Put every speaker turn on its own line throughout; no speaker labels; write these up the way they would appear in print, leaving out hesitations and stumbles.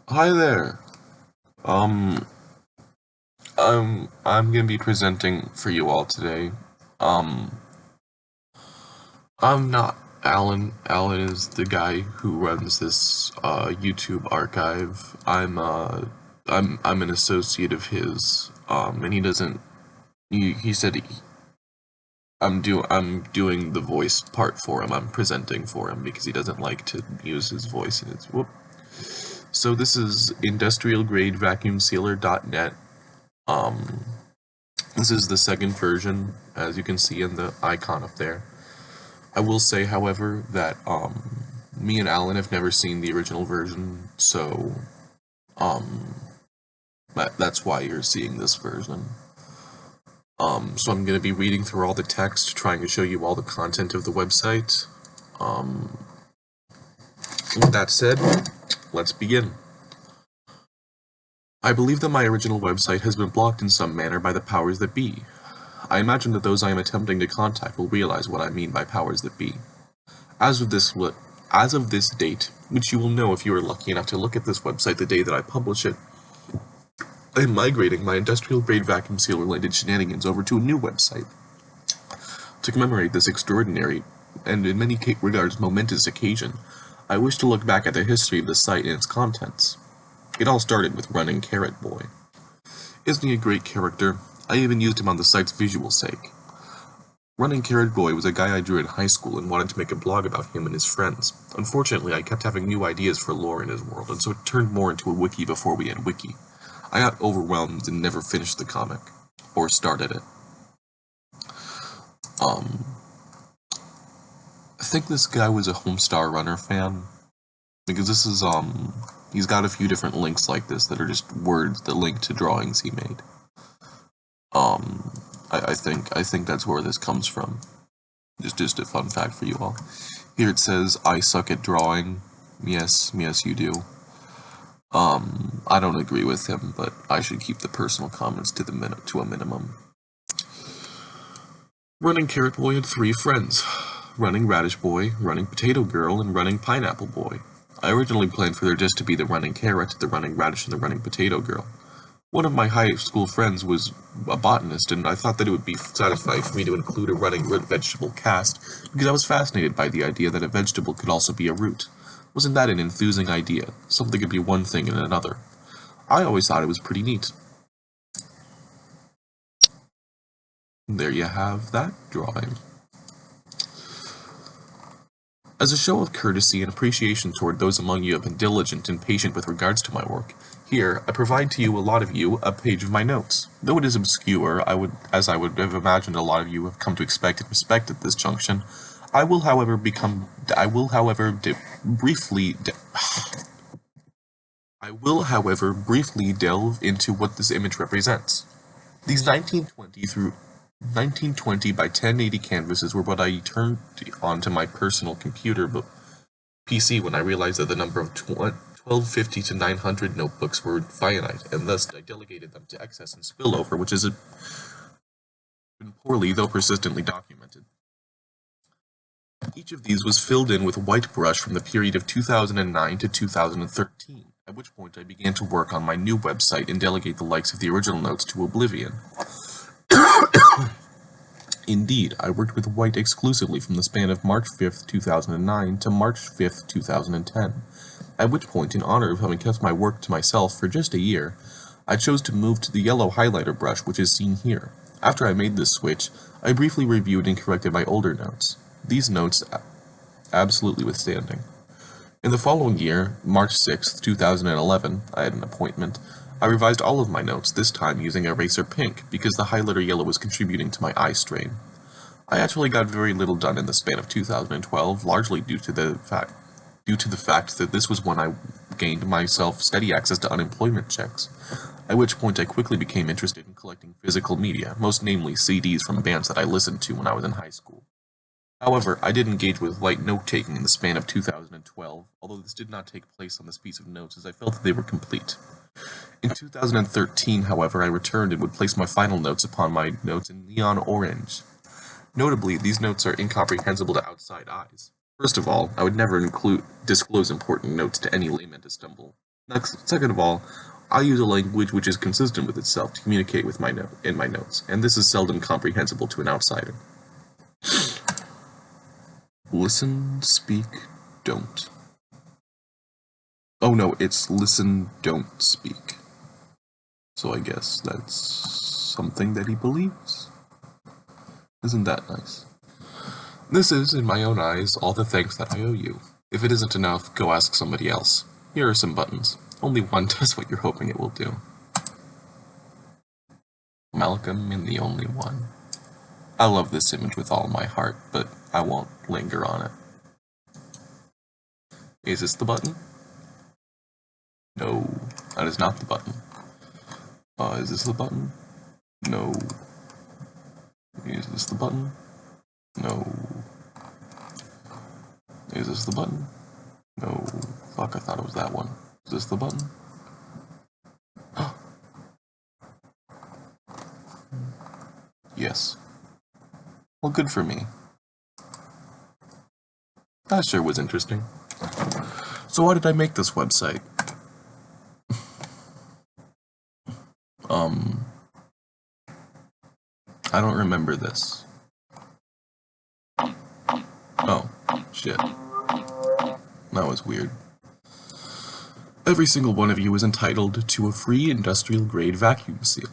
Hi there. Um, I'm gonna be presenting for you all today. Um, I'm not Alan. Alan is the guy who runs this YouTube archive. I'm an associate of his. And he doesn't. He said I'm doing the voice part for him. I'm presenting for him because he doesn't like to use his voice. And it's whoop. So this is industrialgradevacuumsealer.net. Um, This is the second version, as you can see in the icon up there. I will say, however, that me and Alan have never seen the original version, so um, that's why you're seeing this version. So I'm going to be reading through all the text, trying to show you all the content of the website. With that said, let's begin. I believe that my original website has been blocked in some manner by the powers that be. I imagine that those I am attempting to contact will realize what I mean by powers that be. As of this date, which you will know if you are lucky enough to look at this website the day that I publish it, I am migrating my industrial-grade vacuum seal-related shenanigans over to a new website. To commemorate this extraordinary, and in many regards momentous occasion, I wish to look back at the history of the site and its contents. It all started with Running Carrot Boy. Isn't he a great character? I even used him on the site's visual sake. Running Carrot Boy was a guy I drew in high school and wanted to make a blog about him and his friends. Unfortunately, I kept having new ideas for lore in his world, and so it turned more into a wiki before we had wiki. I got overwhelmed and never finished the comic. Or started it. I think this guy was a Homestar Runner fan. Because this is, he's got a few different links like this that are just words that link to drawings he made. I think that's where this comes from. Just a fun fact for you all. Here it says, I suck at drawing. Yes, you do. I don't agree with him, but I should keep the personal comments to a minimum. Running Carrot Boy had 3 friends. Running Radish Boy, Running Potato Girl, and Running Pineapple Boy. I originally planned for there just to be the Running Carrot, the Running Radish, and the Running Potato Girl. One of my high school friends was a botanist, and I thought that it would be satisfying for me to include a running root vegetable cast, because I was fascinated by the idea that a vegetable could also be a root. Wasn't that an enthusing idea? Something could be one thing and another. I always thought it was pretty neat. There you have that drawing. As a show of courtesy and appreciation toward those among you who have been diligent and patient with regards to my work, here I provide to you, a lot of you, a page of my notes. Though it is obscure, as I would have imagined a lot of you have come to expect and respect at this junction, I will, however, briefly delve into what this image represents. These 1920 by 1080 canvases were what I turned onto my personal computer PC when I realized that the number of 1250 to 900 notebooks were finite, and thus I delegated them to excess and spillover, which is been poorly though persistently documented. Each of these was filled in with white brush from the period of 2009 to 2013, at which point I began to work on my new website and delegate the likes of the original notes to oblivion. Indeed, I worked with white exclusively from the span of March 5th, 2009 to March 5th, 2010, at which point, in honor of having kept my work to myself for just a year, I chose to move to the yellow highlighter brush which is seen here. After I made this switch, I briefly reviewed and corrected my older notes. These notes absolutely withstanding. In the following year, March 6th, 2011, I had an appointment. I revised all of my notes, this time using Eraser Pink, because the highlighter yellow was contributing to my eye strain. I actually got very little done in the span of 2012, largely due to the fact that this was when I gained myself steady access to unemployment checks, at which point I quickly became interested in collecting physical media, most namely CDs from bands that I listened to when I was in high school. However, I did engage with light note-taking in the span of 2012, although this did not take place on this piece of notes as I felt that they were complete. In 2013, however, I returned and would place my final notes upon my notes in neon orange. Notably, these notes are incomprehensible to outside eyes. First of all, I would never disclose important notes to any layman to stumble Next, second of all, I use a language which is consistent with itself to communicate with my notes, and this is seldom comprehensible to an outsider. Listen, speak, don't. Oh no, it's listen, don't speak. So I guess that's something that he believes. Isn't that nice? This is, in my own eyes, all the thanks that I owe you. If it isn't enough, go ask somebody else. Here are some buttons. Only one does what you're hoping it will do. Malcolm and the Only One. I love this image with all my heart, but I won't linger on it. Is this the button? No, that is not the button. Is this the button? No. Is this the button? No. Is this the button? No. Fuck, I thought it was that one. Is this the button? Yes. Well, good for me. That sure was interesting. So why did I make this website? I don't remember this. Oh, shit. That was weird. Every single one of you is entitled to a free industrial-grade vacuum seal.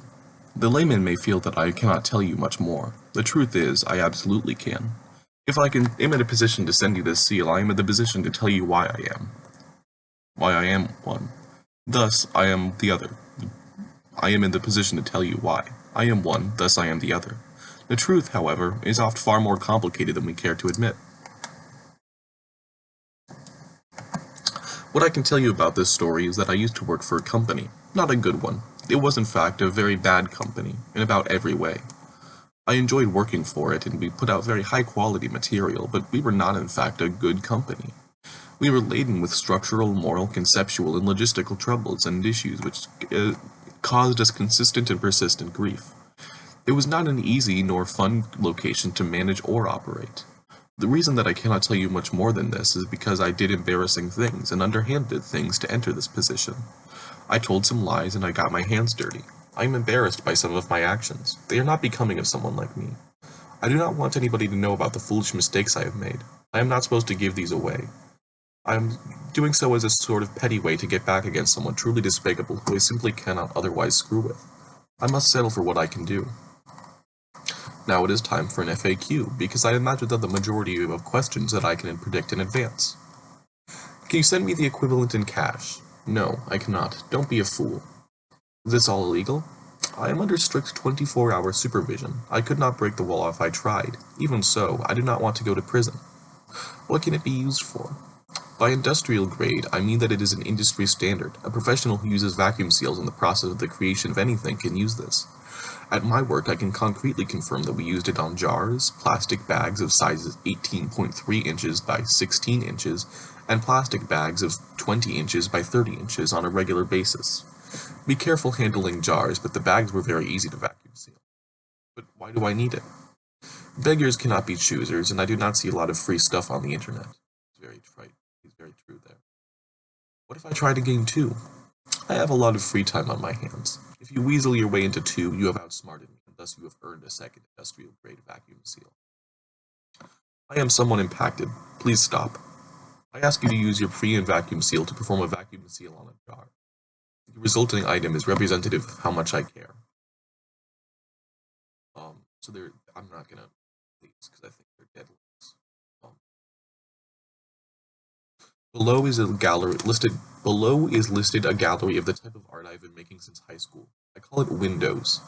The layman may feel that I cannot tell you much more. The truth is, I absolutely can. If I am in a position to send you this seal, I am in the position to tell you why I am. Why I am one. Thus, I am the other. I am in the position to tell you why. I am one, thus I am the other. The truth, however, is oft far more complicated than we care to admit. What I can tell you about this story is that I used to work for a company, not a good one. It was in fact a very bad company, in about every way. I enjoyed working for it and we put out very high quality material, but we were not in fact a good company. We were laden with structural, moral, conceptual, and logistical troubles and issues which caused us consistent and persistent grief. It was not an easy nor fun location to manage or operate. The reason that I cannot tell you much more than this is because I did embarrassing things and underhanded things to enter this position. I told some lies and I got my hands dirty. I am embarrassed by some of my actions. They are not becoming of someone like me. I do not want anybody to know about the foolish mistakes I have made. I am not supposed to give these away. I am doing so as a sort of petty way to get back against someone truly despicable who I simply cannot otherwise screw with. I must settle for what I can do. Now it is time for an FAQ, because I imagine that the majority of you have questions that I can predict in advance. Can you send me the equivalent in cash? No, I cannot. Don't be a fool. Is this all illegal? I am under strict 24-hour supervision. I could not break the law if I tried. Even so, I do not want to go to prison. What can it be used for? By industrial grade, I mean that it is an industry standard. A professional who uses vacuum seals in the process of the creation of anything can use this. At my work, I can concretely confirm that we used it on jars, plastic bags of sizes 18.3 inches by 16 inches, and plastic bags of 20 inches by 30 inches on a regular basis. Be careful handling jars, but the bags were very easy to vacuum seal. But why do I need it? Beggars cannot be choosers, and I do not see a lot of free stuff on the internet. It's very trite. It's very true there. What if I try to gain 2? I have a lot of free time on my hands. If you weasel your way into 2, you have outsmarted me, and thus you have earned a second industrial-grade vacuum seal. I am someone impacted. Please stop. I ask you to use your pre-in vacuum seal to perform a vacuum seal on a jar. The resulting item is representative of how much I care. I'm not gonna please, because I think they're dead links. Below is listed a gallery of the type of art I've been making since high school. I call it windows.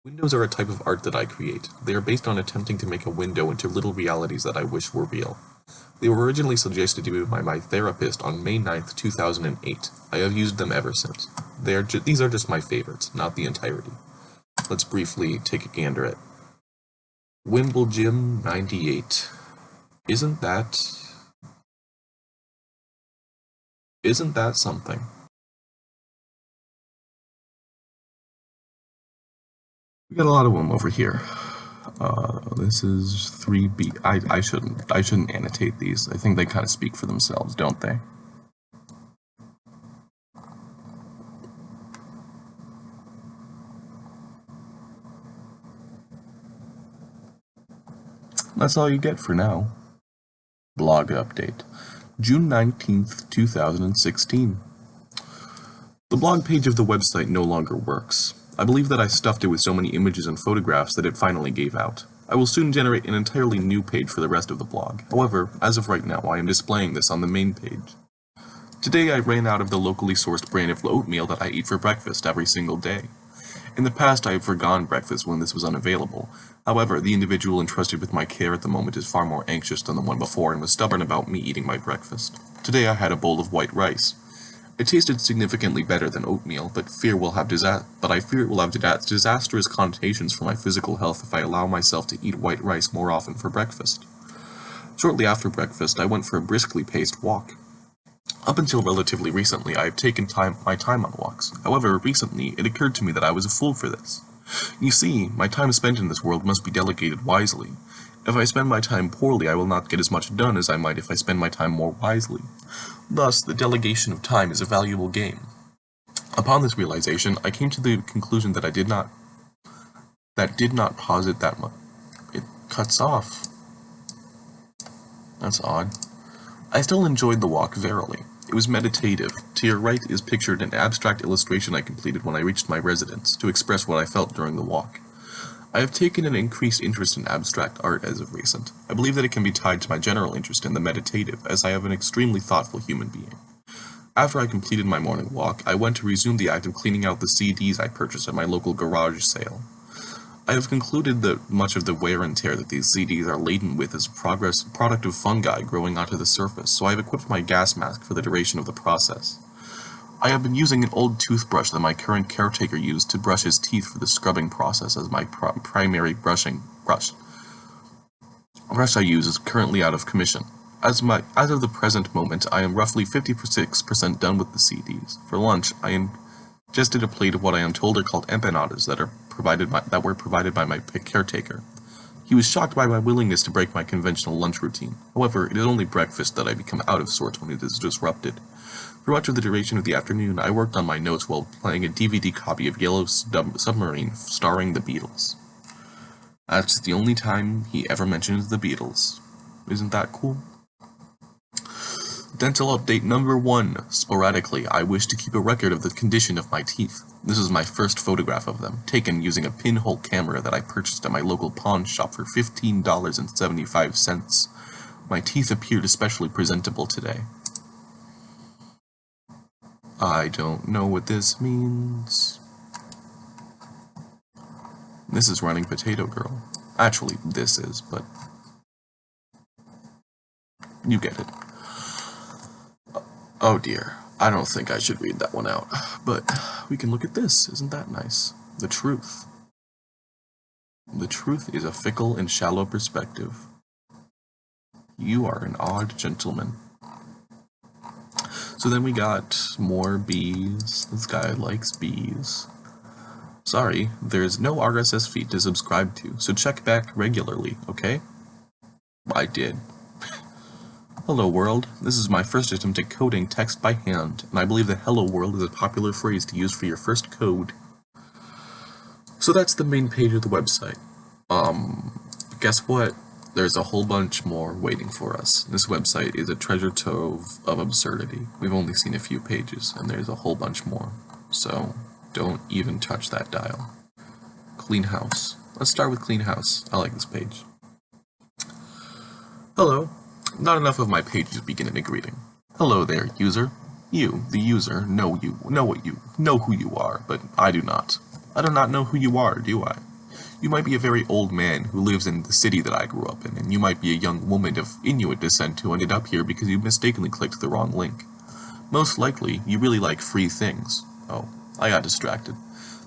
Windows are a type of art that I create. They are based on attempting to make a window into little realities that I wish were real. They were originally suggested to me by my therapist on May 9th, 2008. I have used them ever since. These are just my favorites, not the entirety. Let's briefly take a gander at Wimbledon 98. Isn't that something? We got a lot of them over here. This is 3B. I shouldn't annotate these. I think they kind of speak for themselves, don't they? That's all you get for now. Blog update. June 19th, 2016. The blog page of the website no longer works. I believe that I stuffed it with so many images and photographs that it finally gave out. I will soon generate an entirely new page for the rest of the blog. However, as of right now, I am displaying this on the main page. Today I ran out of the locally sourced brand of oatmeal that I eat for breakfast every single day. In the past I have forgone breakfast when this was unavailable. However, the individual entrusted with my care at the moment is far more anxious than the one before and was stubborn about me eating my breakfast. Today I had a bowl of white rice. It tasted significantly better than oatmeal, but I fear it will have disastrous connotations for my physical health if I allow myself to eat white rice more often for breakfast. Shortly after breakfast, I went for a briskly paced walk. Up until relatively recently, I have taken my time on walks. However, recently, it occurred to me that I was a fool for this. You see, my time spent in this world must be delegated wisely. If I spend my time poorly, I will not get as much done as I might if I spend my time more wisely. Thus, the delegation of time is a valuable game. Upon this realization, I came to the conclusion that did not posit that much. It cuts off. That's odd. I still enjoyed the walk verily. It was meditative. To your right is pictured an abstract illustration I completed when I reached my residence, to express what I felt during the walk. I have taken an increased interest in abstract art as of recent. I believe that it can be tied to my general interest in the meditative, as I am an extremely thoughtful human being. After I completed my morning walk, I went to resume the act of cleaning out the CDs I purchased at my local garage sale. I have concluded that much of the wear and tear that these CDs are laden with is a product of fungi growing onto the surface, so I have equipped my gas mask for the duration of the process. I have been using an old toothbrush that my current caretaker used to brush his teeth for the scrubbing process as my primary brush I use is currently out of commission. As of the present moment, I am roughly 56% done with the CDs. For lunch, I ingested a plate of what I am told are called empanadas that were provided by my caretaker. He was shocked by my willingness to break my conventional lunch routine. However, it is only breakfast that I become out of sorts when it is disrupted. For much of the duration of the afternoon, I worked on my notes while playing a DVD copy of Yellow Submarine starring the Beatles. That's the only time he ever mentions the Beatles. Isn't that cool? Dental update number 1. Sporadically, I wish to keep a record of the condition of my teeth. This is my first photograph of them, taken using a pinhole camera that I purchased at my local pawn shop for $15.75. My teeth appeared especially presentable today. I don't know what this means. This is Running Potato Girl. Actually, this is, but you get it. Oh dear, I don't think I should read that one out, but we can look at this. Isn't that nice? The truth. The truth is a fickle and shallow perspective. You are an odd gentleman. So then we got more bees. This guy likes bees. Sorry, there's no RSS feed to subscribe to, so check back regularly, okay? I did. Hello world, this is my first attempt at coding text by hand, and I believe that hello world is a popular phrase to use for your first code. So that's the main page of the website. Guess what? There's a whole bunch more waiting for us. This website is a treasure trove of absurdity. We've only seen a few pages, and there's a whole bunch more. So, don't even touch that dial. Clean house. Let's start with clean house. I like this page. Hello. Not enough of my pages begin in a greeting. Hello there, user. You, the user, know who you are, but I do not. I do not know who you are, do I? You might be a very old man who lives in the city that I grew up in, and you might be a young woman of Inuit descent who ended up here because you mistakenly clicked the wrong link. Most likely, you really like free things. Oh, I got distracted.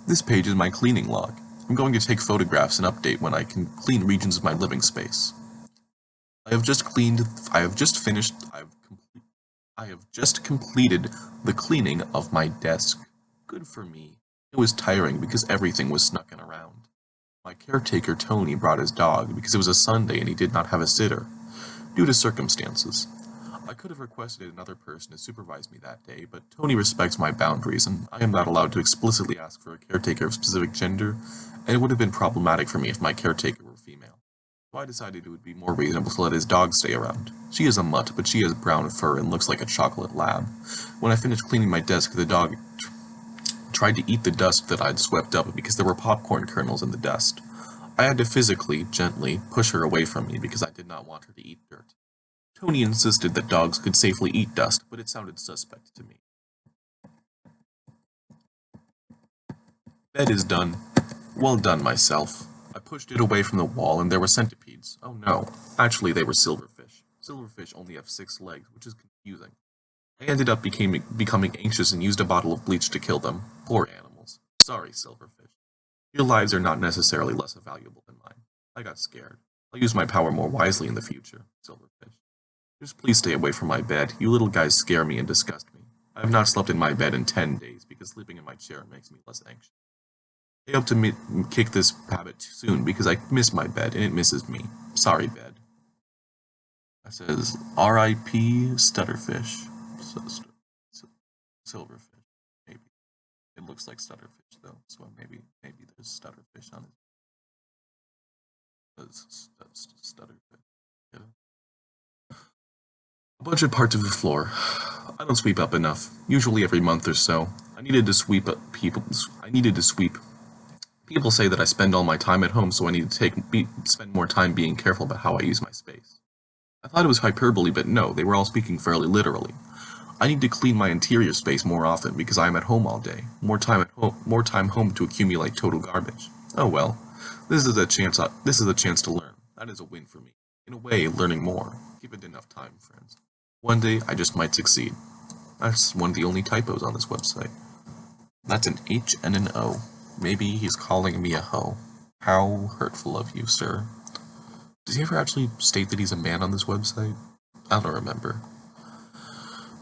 This page is my cleaning log. I'm going to take photographs and update when I can clean regions of my living space. I have just completed the cleaning of my desk. Good for me. It was tiring because everything was snucking around. My caretaker Tony brought his dog because it was a Sunday and he did not have a sitter, due to circumstances. I could have requested another person to supervise me that day, but Tony respects my boundaries and I am not allowed to explicitly ask for a caretaker of specific gender, and it would have been problematic for me if my caretaker were female. so I decided it would be more reasonable to let his dog stay around. She is a mutt, but she has brown fur and looks like a chocolate lab. When I finished cleaning my desk, the dog tried to eat the dust that I'd swept up because there were popcorn kernels in the dust. I had to physically, gently, push her away from me because I did not want her to eat dirt. Tony insisted that dogs could safely eat dust, but it sounded suspect to me. Bed is done. Well done, myself. I pushed it away from the wall and there were centipedes. Oh no, actually they were silverfish. Silverfish only have 6 legs, which is confusing. I ended up becoming anxious and used a bottle of bleach to kill them. Poor animals. Sorry, silverfish. Your lives are not necessarily less valuable than mine. I got scared. I'll use my power more wisely in the future, silverfish. Just please stay away from my bed. You little guys scare me and disgust me. I have not slept in my bed in 10 days because sleeping in my chair makes me less anxious. I hope to kick this habit soon because I miss my bed and it misses me. Sorry, bed. That says R.I.P. Stutterfish. Silverfish. Maybe. It looks like Stutterfish though, so maybe there's Stutterfish on it. Stutterfish. Yeah. A bunch of parts of the floor. I don't sweep up enough. Usually every month or so. I needed to sweep. People say that I spend all my time at home, so I need to spend more time being careful about how I use my space. I thought it was hyperbole, but no, they were all speaking fairly literally. I need to clean my interior space more often because I am at home all day. More time home to accumulate total garbage. Oh well, this is a chance to learn. That is a win for me. In a way, learning more. Give it enough time, friends. One day, I just might succeed. That's one of the only typos on this website. That's an H and an O. Maybe he's calling me a hoe. How hurtful of you, sir. Does he ever actually state that he's a man on this website? I don't remember.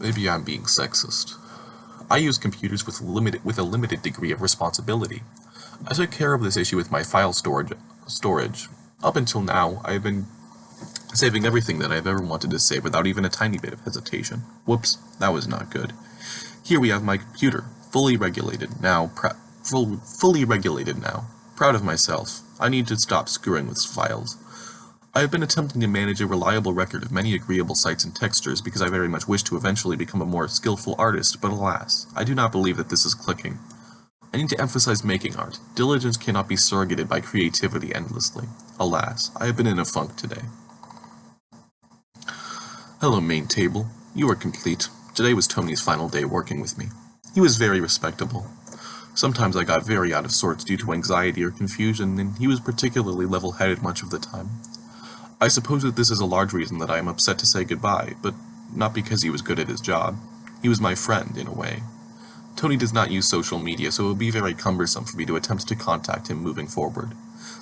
Maybe I'm being sexist. I use computers with a limited degree of responsibility. I took care of this issue with my file storage. Up until now, I have been saving everything that I've ever wanted to save without even a tiny bit of hesitation. Whoops, that was not good. Here we have my computer, fully regulated now. Proud of myself. I need to stop screwing with files. I have been attempting to manage a reliable record of many agreeable sites and textures because I very much wish to eventually become a more skillful artist, but alas, I do not believe that this is clicking. I need to emphasize making art. Diligence cannot be surrogated by creativity endlessly. Alas, I have been in a funk today. Hello, main table. You are complete. Today was Tony's final day working with me. He was very respectable. Sometimes I got very out of sorts due to anxiety or confusion, and he was particularly level-headed much of the time. I suppose that this is a large reason that I am upset to say goodbye, but not because he was good at his job. He was my friend, in a way. Tony does not use social media, so it would be very cumbersome for me to attempt to contact him moving forward.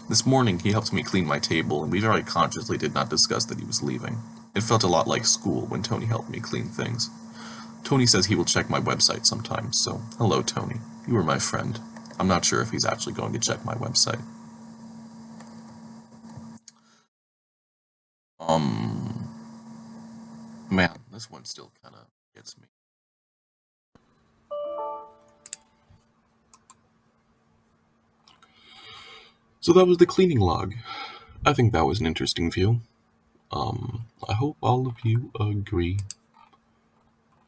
This morning, he helped me clean my table, and we very consciously did not discuss that he was leaving. It felt a lot like school when Tony helped me clean things. Tony says he will check my website sometime, so hello, Tony. You were my friend. I'm not sure if he's actually going to check my website. Man, this one still kind of gets me. So that was the cleaning log. I think that was an interesting view. I hope all of you agree.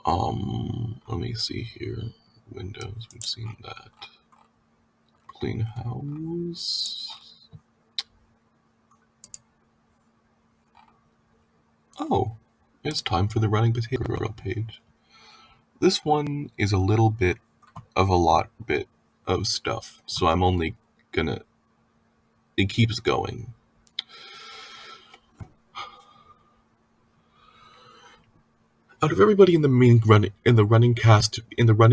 Let me see here. Windows, we've seen that. Clean house. Oh, it's time for the running potato page. This one is a little bit of of stuff, so I'm only gonna. It keeps going. Out of everybody in the running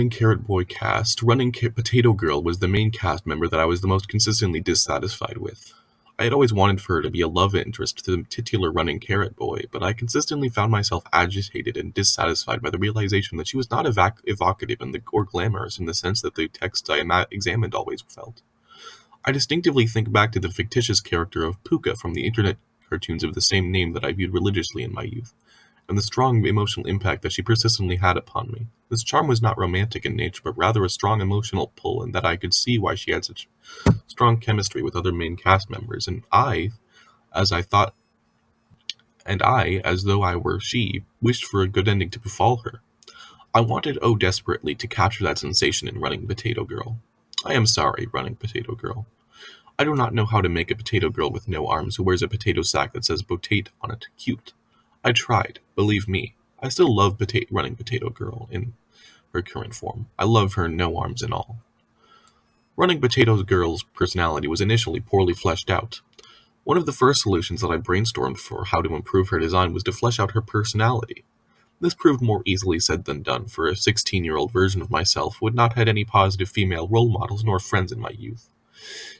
Carrot Boy cast, Potato Girl was the main cast member that I was the most consistently dissatisfied with. I had always wanted for her to be a love interest to the titular running Carrot Boy, but I consistently found myself agitated and dissatisfied by the realization that she was not evocative or glamorous in the sense that the texts I examined always felt. I distinctively think back to the fictitious character of Puka from the internet cartoons of the same name that I viewed religiously in my youth, and the strong emotional impact that she persistently had upon me. This charm was not romantic in nature, but rather a strong emotional pull, and that I could see why she had such strong chemistry with other main cast members, and I as I thought, and I, as though I were she, wished for a good ending to befall her. I wanted, oh desperately, to capture that sensation in Running Potato Girl. I am sorry, Running Potato Girl. I do not know how to make a potato girl with no arms who wears a potato sack that says "potate" on it cute. I tried, believe me. I still love Running Potato Girl in her current form. I love her no arms and all. Running Potato Girl's personality was initially poorly fleshed out. One of the first solutions that I brainstormed for how to improve her design was to flesh out her personality. This proved more easily said than done, for a 16-year-old version of myself who had not had any positive female role models nor friends in my youth.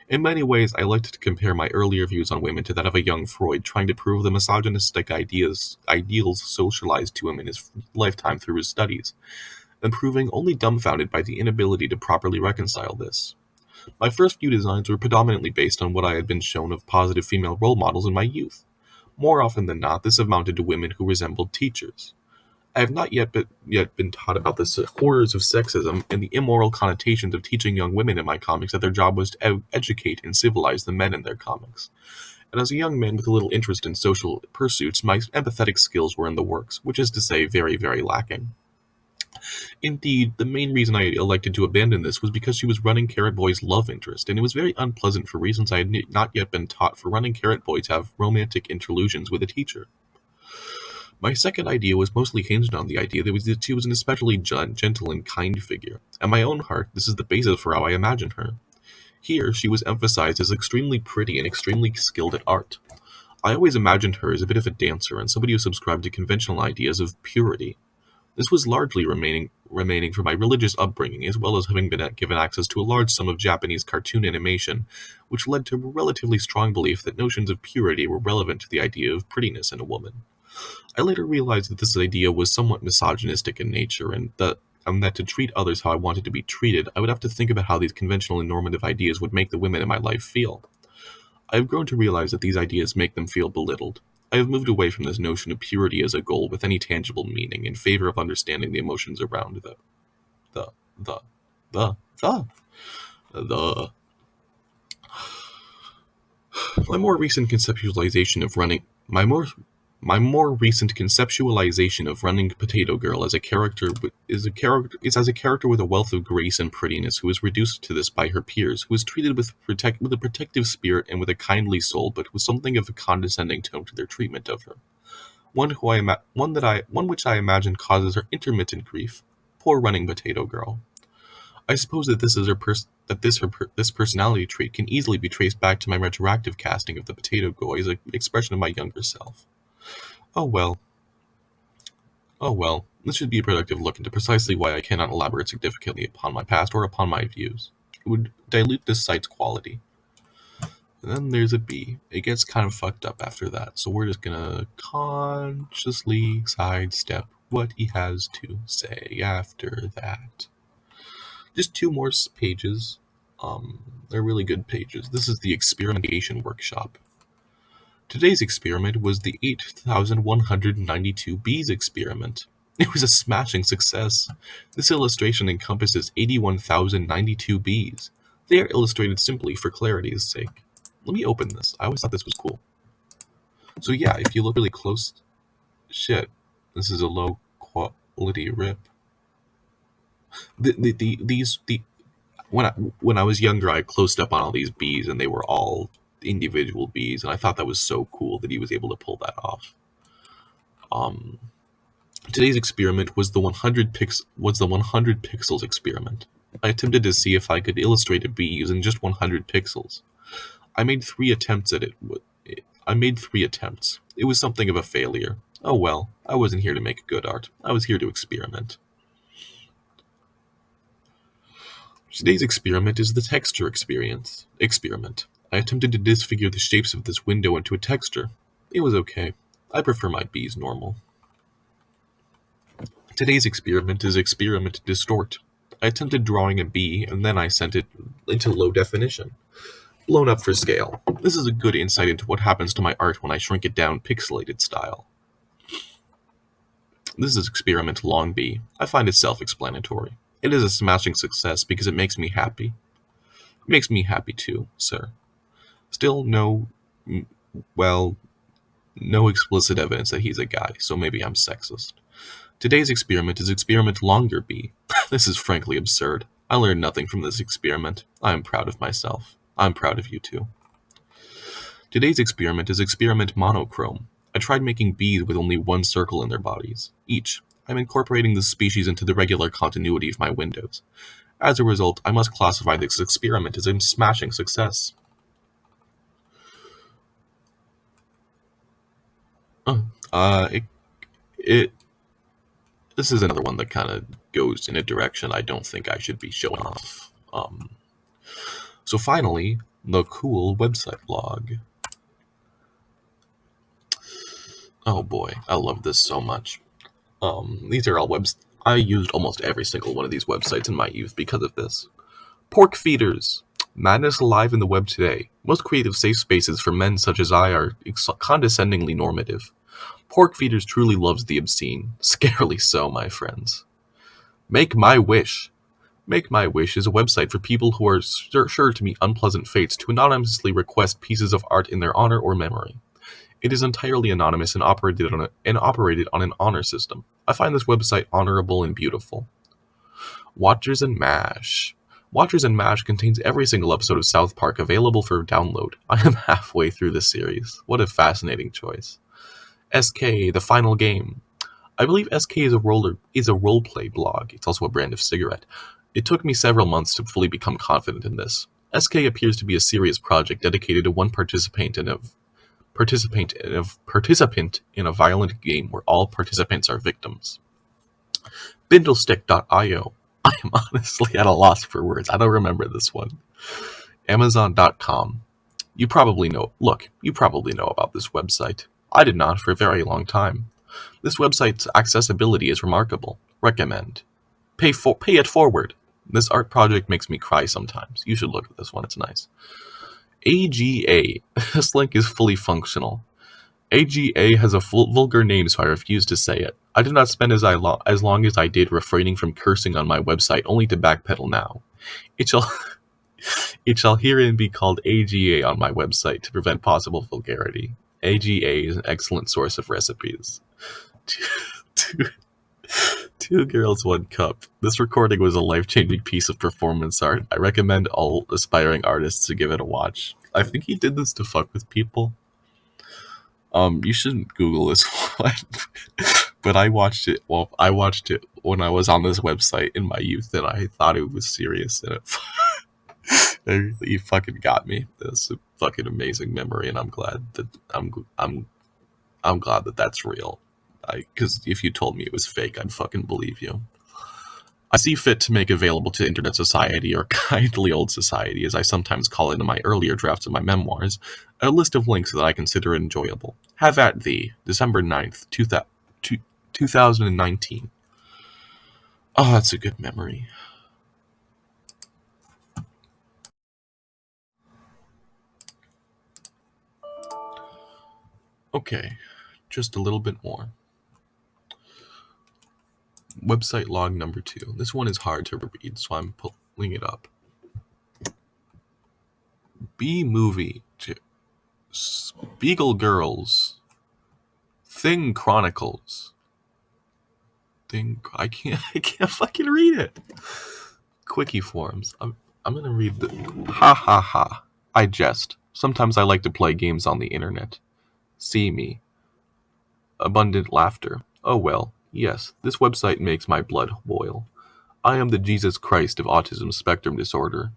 In many ways, I liked to compare my earlier views on women to that of a young Freud, trying to prove the misogynistic ideals socialized to him in his lifetime through his studies, and proving only dumbfounded by the inability to properly reconcile this. My first few designs were predominantly based on what I had been shown of positive female role models in my youth. More often than not, this amounted to women who resembled teachers. I have not yet been taught about the horrors of sexism and the immoral connotations of teaching young women in my comics that their job was to educate and civilize the men in their comics. And as a young man with a little interest in social pursuits, my empathetic skills were in the works, which is to say very, very lacking. Indeed, the main reason I elected to abandon this was because she was Running Carrot Boy's love interest, and it was very unpleasant for reasons I had not yet been taught for Running Carrot Boy to have romantic interlusions with a teacher. My second idea was mostly hinged on the idea that she was an especially gentle and kind figure. At my own heart, this is the basis for how I imagined her. Here, she was emphasized as extremely pretty and extremely skilled at art. I always imagined her as a bit of a dancer and somebody who subscribed to conventional ideas of purity. This was largely remaining from my religious upbringing, as well as having been given access to a large sum of Japanese cartoon animation, which led to a relatively strong belief that notions of purity were relevant to the idea of prettiness in a woman. I later realized that this idea was somewhat misogynistic in nature, and that to treat others how I wanted to be treated, I would have to think about how these conventional and normative ideas would make the women in my life feel. I have grown to realize that these ideas make them feel belittled. I have moved away from this notion of purity as a goal with any tangible meaning in favor of understanding the emotions around the, the, the, the, the. My more recent conceptualization of running, my more recent conceptualization of Running Potato Girl as a character is as a character with a wealth of grace and prettiness who is reduced to this by her peers, who is treated with a protective spirit and with a kindly soul, but with something of a condescending tone to their treatment of her. One which I imagine causes her intermittent grief. Poor Running Potato Girl. I suppose that this personality trait can easily be traced back to my retroactive casting of the Potato Girl as an expression of my younger self. Oh well. Oh well, this should be a productive look into precisely why I cannot elaborate significantly upon my past or upon my views. It would dilute this site's quality. And then there's a B. It gets kind of fucked up after that, so we're just gonna consciously sidestep what he has to say after that. Just two more pages. They're really good pages. This is the experimentation workshop. Today's experiment was the 8,192 bees experiment. It was a smashing success. This illustration encompasses 81,092 bees. They are illustrated simply for clarity's sake. Let me open this. I always thought this was cool. So yeah, if you look really close, shit, this is a low quality rip. When I was younger, I closed up on all these bees, and they were all individual bees, and I thought that was so cool that he was able to pull that off. Today's experiment was the 100 pixels experiment. I attempted to see if I could illustrate a bee using just 100 pixels. I made 3 attempts at it. It was something of a failure. Oh well, I wasn't here to make good art. I was here to experiment. Today's experiment is the texture experiment. I attempted to disfigure the shapes of this window into a texture. It was okay. I prefer my bees normal. Today's experiment is experiment distort. I attempted drawing a bee, and then I sent it into low definition. Blown up for scale. This is a good insight into what happens to my art when I shrink it down pixelated style. This is experiment long bee. I find it self-explanatory. It is a smashing success because it makes me happy. It makes me happy too, sir. Still no Well, no explicit evidence that he's a guy, so maybe I'm sexist. Today's experiment is experiment longer B. This is frankly absurd. I learned nothing from this experiment. I am proud of myself. I'm proud of you too. Today's experiment is experiment monochrome. I tried making bees with only one circle in their bodies, each. I'm incorporating this species into the regular continuity of my windows. As a result, I must classify this experiment as a smashing success. Uh, uh, it, it, this is another one that kind of goes in a direction I don't think I should be showing off. So finally, the cool website log. Oh boy, I love this so much. These are all webs. I used almost every single one of these websites in my youth because of this. Pork feeders. Madness alive in the web today. Most creative safe spaces for men such as I are condescendingly normative. Pork feeders truly loves the obscene. Scarily so, my friends. Make My Wish. Make My Wish is a website for people who are sure to meet unpleasant fates to anonymously request pieces of art in their honor or memory. It is entirely anonymous and operated on an honor system. I find this website honorable and beautiful. Watchers and Mash. Watchers and Mash contains every single episode of South Park available for download. I am halfway through the series. What a fascinating choice. SK, The Final Game. I believe SK is a roleplay blog. It's also a brand of cigarette. It took me several months to fully become confident in this. SK appears to be a serious project dedicated to one participant in a violent game where all participants are victims. Bindlestick.io. I am honestly at a loss for words. I don't remember this one. Amazon.com. You probably know about this website. I did not for a very long time. This website's accessibility is remarkable. Recommend. Pay it forward. This art project makes me cry sometimes. You should look at this one, it's nice. AGA. This link is fully functional. AGA has a vulgar name, so I refuse to say it. I did not spend as long as I did refraining from cursing on my website, only to backpedal now. It shall herein be called AGA on my website to prevent possible vulgarity. AGA is an excellent source of recipes. Two Girls, One Cup. This recording was a life-changing piece of performance art. I recommend all aspiring artists to give it a watch. I think he did this to fuck with people. You shouldn't Google this one. But I watched it when I was on this website in my youth, and I thought it was serious, and it really fucking got me. It's a fucking amazing memory, and I'm glad that I'm glad that that's real. Because if you told me it was fake, I'd fucking believe you. I see fit to make available to Internet Society, or Kindly Old Society, as I sometimes call it in my earlier drafts of my memoirs, a list of links that I consider enjoyable. Have at thee, December 9th, 2019. Oh, that's a good memory. Okay, just a little bit more. Website log number 2. This one is hard to read, so I'm pulling it up. B-Movie, Spiegel Girls, Thing Chronicles. I can't fucking read it. Quickie forums. I'm gonna read the ha ha ha. I jest. Sometimes I like to play games on the internet. See me. Abundant laughter. Oh well, yes, this website makes my blood boil. I am the Jesus Christ of autism spectrum disorder.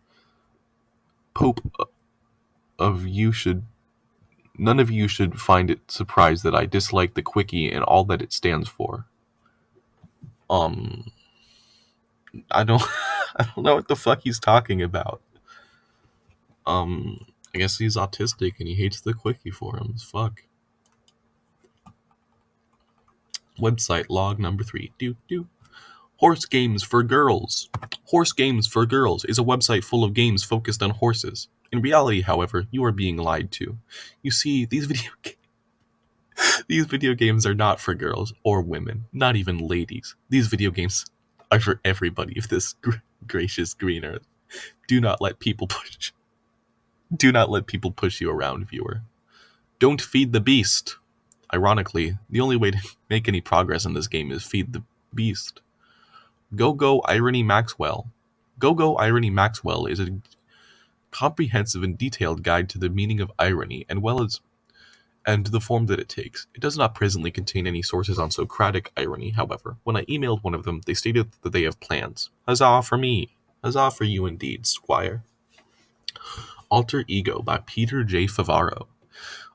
Pope of you should None of you should find it surprised that I dislike the Quickie and all that it stands for. I don't I don't know what the fuck he's talking about. I guess he's autistic and he hates the Quickie forums. Fuck. Website log number 3. Horse Games for Girls. Horse Games for Girls is a website full of games focused on horses. In reality, however, you are being lied to. You see, these video games are not for girls or women, not even ladies. These video games are for everybody of this gracious green earth. Do not let people push you around, viewer. Don't feed the beast. Ironically, the only way to make any progress in this game is feed the beast. Go Irony Maxwell. Go Irony Maxwell is a comprehensive and detailed guide to the meaning of irony and the form that it takes. It does not presently contain any sources on Socratic irony, however. When I emailed one of them, they stated that they have plans. Huzzah for me. Huzzah for you indeed, Squire. Alter Ego by Peter J. Favaro.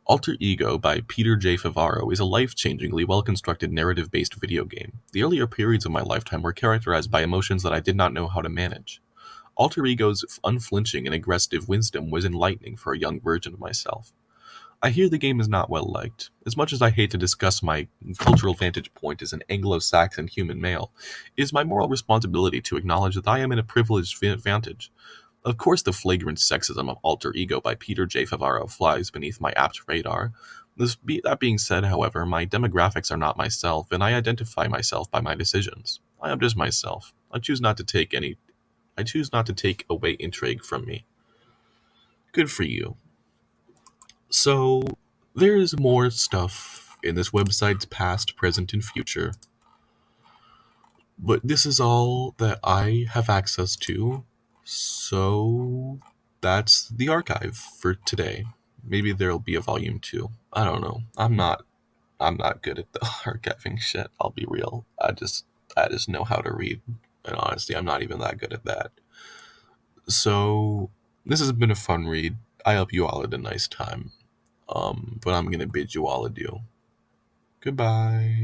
Alter Ego by Peter J. Favaro is a life-changingly well-constructed narrative-based video game. The earlier periods of my lifetime were characterized by emotions that I did not know how to manage. Alter Ego's unflinching and aggressive wisdom was enlightening for a young version of myself. I hear the game is not well liked. As much as I hate to discuss my cultural vantage point as an Anglo-Saxon human male, it is my moral responsibility to acknowledge that I am in a privileged vantage. Of course the flagrant sexism of Alter Ego by Peter J. Favaro flies beneath my apt radar. That being said, however, my demographics are not myself, and I identify myself by my decisions. I am just myself. I choose not to take away intrigue from me. Good for you. So, there's more stuff in this website's past, present, and future. But this is all that I have access to, so that's the archive for today. Maybe there'll be a volume 2. I don't know. I'm not good at the archiving shit, I'll be real. I just know how to read, and honestly, I'm not even that good at that. So, this has been a fun read. I hope you all had a nice time. But I'm gonna bid you all adieu. Goodbye.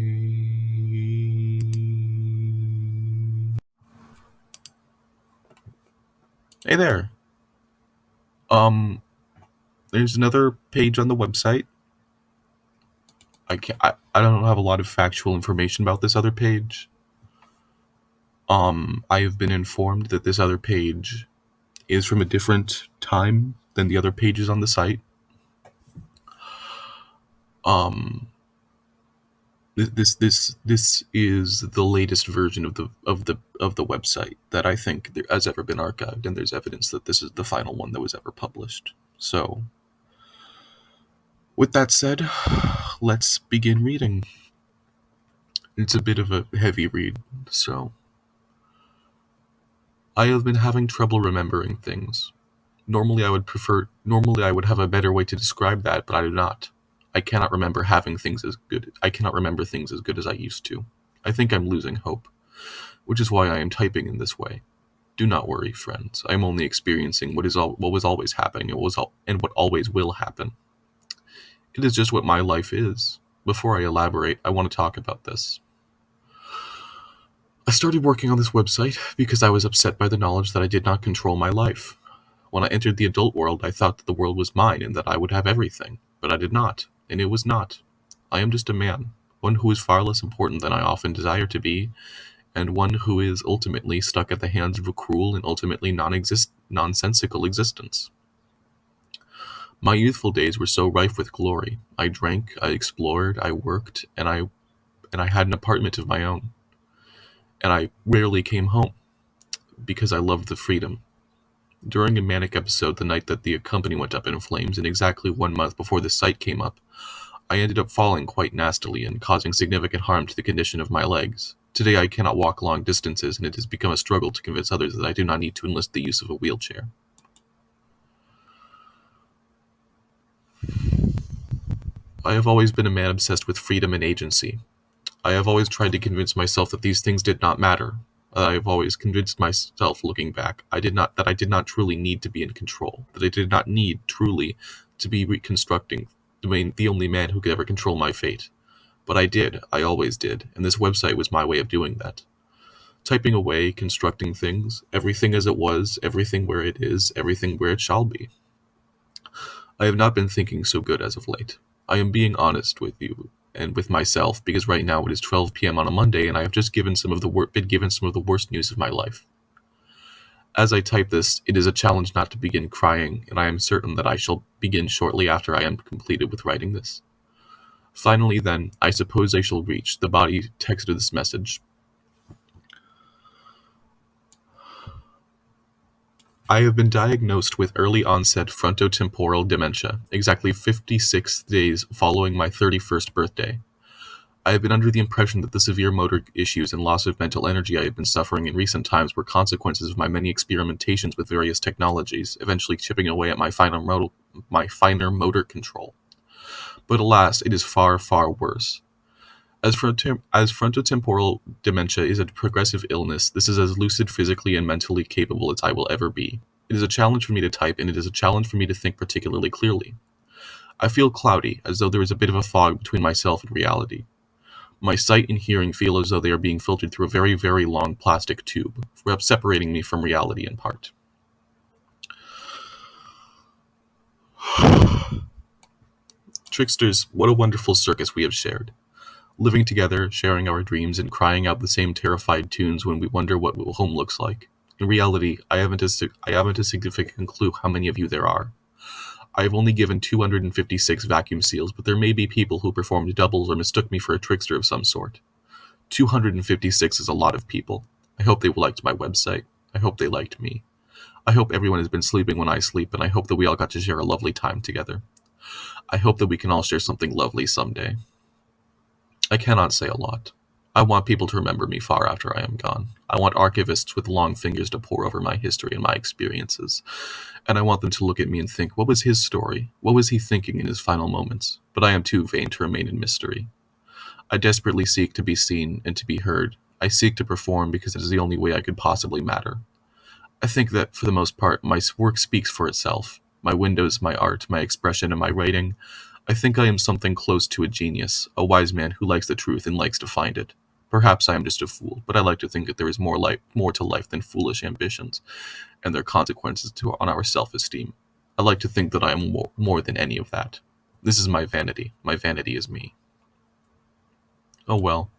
Hey there. There's another page on the website. I don't have a lot of factual information about this other page. I have been informed that this other page is from a different time than the other pages on the site. This is the latest version of the website that I think there has ever been archived, and there's evidence that this is the final one that was ever published. So, with that said, let's begin reading. It's a bit of a heavy read, so I have been having trouble remembering things. Normally I would have a better way to describe that, but I do not. I cannot remember things as good as I used to. I think I'm losing hope, which is why I am typing in this way. Do not worry, friends. I am only experiencing what was always happening and what always will happen. It is just what my life is. Before I elaborate, I want to talk about this. I started working on this website because I was upset by the knowledge that I did not control my life. When I entered the adult world, I thought that the world was mine and that I would have everything, but I did not, and it was not. I am just a man, one who is far less important than I often desire to be, and one who is ultimately stuck at the hands of a cruel and ultimately nonsensical existence. My youthful days were so rife with glory. I drank, I explored, I worked, and I had an apartment of my own. And I rarely came home, because I loved the freedom. During a manic episode the night that the company went up in flames, and exactly 1 month before the site came up, I ended up falling quite nastily and causing significant harm to the condition of my legs. Today I cannot walk long distances, and it has become a struggle to convince others that I do not need to enlist the use of a wheelchair. I have always been a man obsessed with freedom and agency. I have always tried to convince myself that these things did not matter. I have always convinced myself, looking back, that I did not truly need to be in control, that I did not need truly to be reconstructing, the only man who could ever control my fate. But I did, I always did, and this website was my way of doing that. Typing away, constructing things, everything as it was, everything where it is, everything where it shall be. I have not been thinking so good as of late. I am being honest with you and with myself, because right now it is 12 p.m. on a Monday, and I have just been given some of the worst news of my life. As I type this, it is a challenge not to begin crying, and I am certain that I shall begin shortly after I am completed with writing this. Finally, then, I suppose I shall reach the body text of this message. I have been diagnosed with early-onset frontotemporal dementia, exactly 56 days following my 31st birthday. I have been under the impression that the severe motor issues and loss of mental energy I have been suffering in recent times were consequences of my many experimentations with various technologies, eventually chipping away at my finer motor control. But alas, it is far, far worse. As frontotemporal dementia is a progressive illness, this is as lucid physically and mentally capable as I will ever be. It is a challenge for me to type, and it is a challenge for me to think particularly clearly. I feel cloudy, as though there is a bit of a fog between myself and reality. My sight and hearing feel as though they are being filtered through a very, very long plastic tube, separating me from reality in part. Tricksters, what a wonderful circus we have shared. Living together, sharing our dreams, and crying out the same terrified tunes when we wonder what home looks like. In reality, I haven't a significant clue how many of you there are. I have only given 256 vacuum seals, but there may be people who performed doubles or mistook me for a trickster of some sort. 256 is a lot of people. I hope they liked my website. I hope they liked me. I hope everyone has been sleeping when I sleep, and I hope that we all got to share a lovely time together. I hope that we can all share something lovely someday. I cannot say a lot. I want people to remember me far after I am gone. I want archivists with long fingers to pore over my history and my experiences. And I want them to look at me and think, what was his story? What was he thinking in his final moments? But I am too vain to remain in mystery. I desperately seek to be seen and to be heard. I seek to perform because it is the only way I could possibly matter. I think that, for the most part, my work speaks for itself. My windows, my art, my expression, and my writing. I think I am something close to a genius, a wise man who likes the truth and likes to find it. Perhaps I am just a fool, but I like to think that there is more to life than foolish ambitions and their consequences on our self-esteem. I like to think that I am more than any of that. This is my vanity. My vanity is me. Oh well.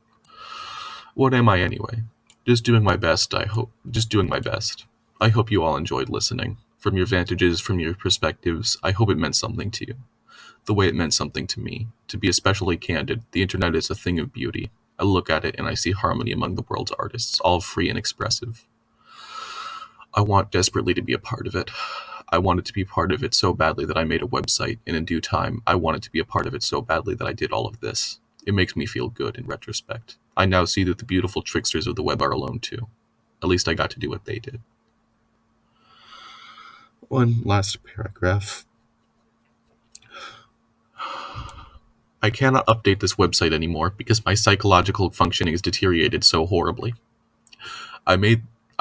What am I anyway? Just doing my best, I hope. Just doing my best. I hope you all enjoyed listening. From your vantages, from your perspectives, I hope it meant something to you. The way it meant something to me. To be especially candid, the internet is a thing of beauty. I look at it and I see harmony among the world's artists, all free and expressive. I want desperately to be a part of it. I wanted to be part of it so badly that I made a website, and in due time, I wanted to be a part of it so badly that I did all of this. It makes me feel good in retrospect. I now see that the beautiful tricksters of the web are alone too. At least I got to do what they did. One last paragraph. I cannot update this website anymore because my psychological functioning has deteriorated so horribly. I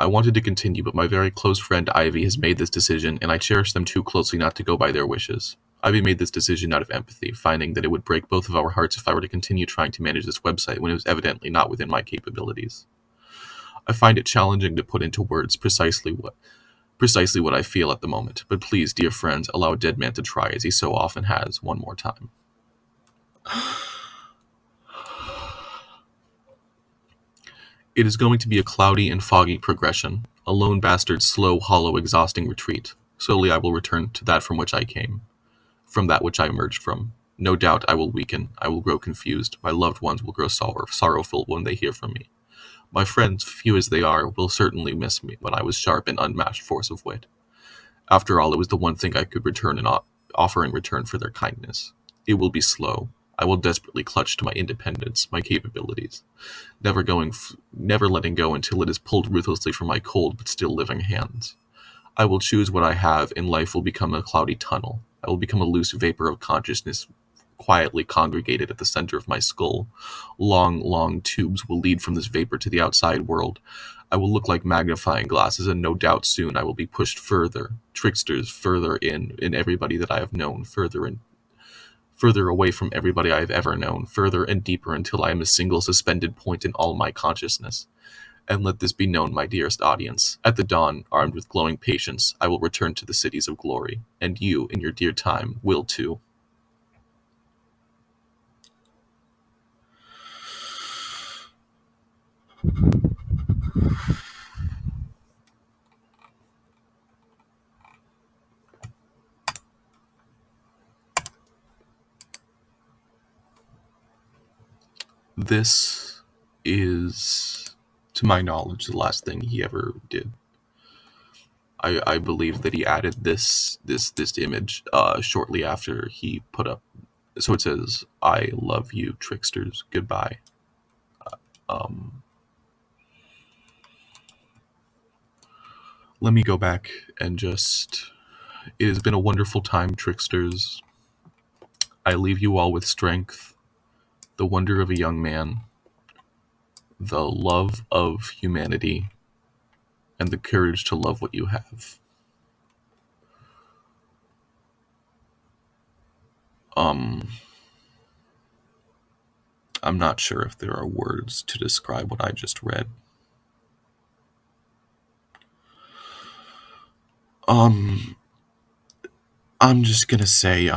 wanted to continue, but my very close friend Ivy has made this decision, and I cherish them too closely not to go by their wishes. Ivy made this decision out of empathy, finding that it would break both of our hearts if I were to continue trying to manage this website when it was evidently not within my capabilities. I find it challenging to put into words precisely what I feel at the moment, but please, dear friends, allow a dead man to try as he so often has one more time. It is going to be a cloudy and foggy progression, a lone bastard's slow, hollow, exhausting retreat. Slowly I will return to that from which I came, from that which I emerged from. No doubt I will weaken, I will grow confused, my loved ones will grow sorrowful when they hear from me. My friends, few as they are, will certainly miss me when I was sharp and unmatched force of wit. After all, it was the one thing I could offer in return for their kindness. It will be slow. I will desperately clutch to my independence, my capabilities, never letting go until it is pulled ruthlessly from my cold but still living hands. I will choose what I have, and life will become a cloudy tunnel. I will become a loose vapor of consciousness quietly congregated at the center of my skull. Long, long tubes will lead from this vapor to the outside world. I will look like magnifying glasses, and no doubt soon I will be pushed further, tricksters further in everybody that I have known, further away from everybody I have ever known, further and deeper until I am a single suspended point in all my consciousness. And let this be known, my dearest audience. At the dawn, armed with glowing patience, I will return to the cities of glory, and you, in your dear time, will too. This is, to my knowledge, the last thing he ever did. I believe that he added this image shortly after he put up. So it says, "I love you, tricksters. Goodbye." Um, Let me go back and just. It has been a wonderful time, tricksters. I leave you all with strength, the wonder of a young man, the love of humanity, and the courage to love what you have. Um, I'm not sure if there are words to describe what I just read. Um, I'm just gonna say,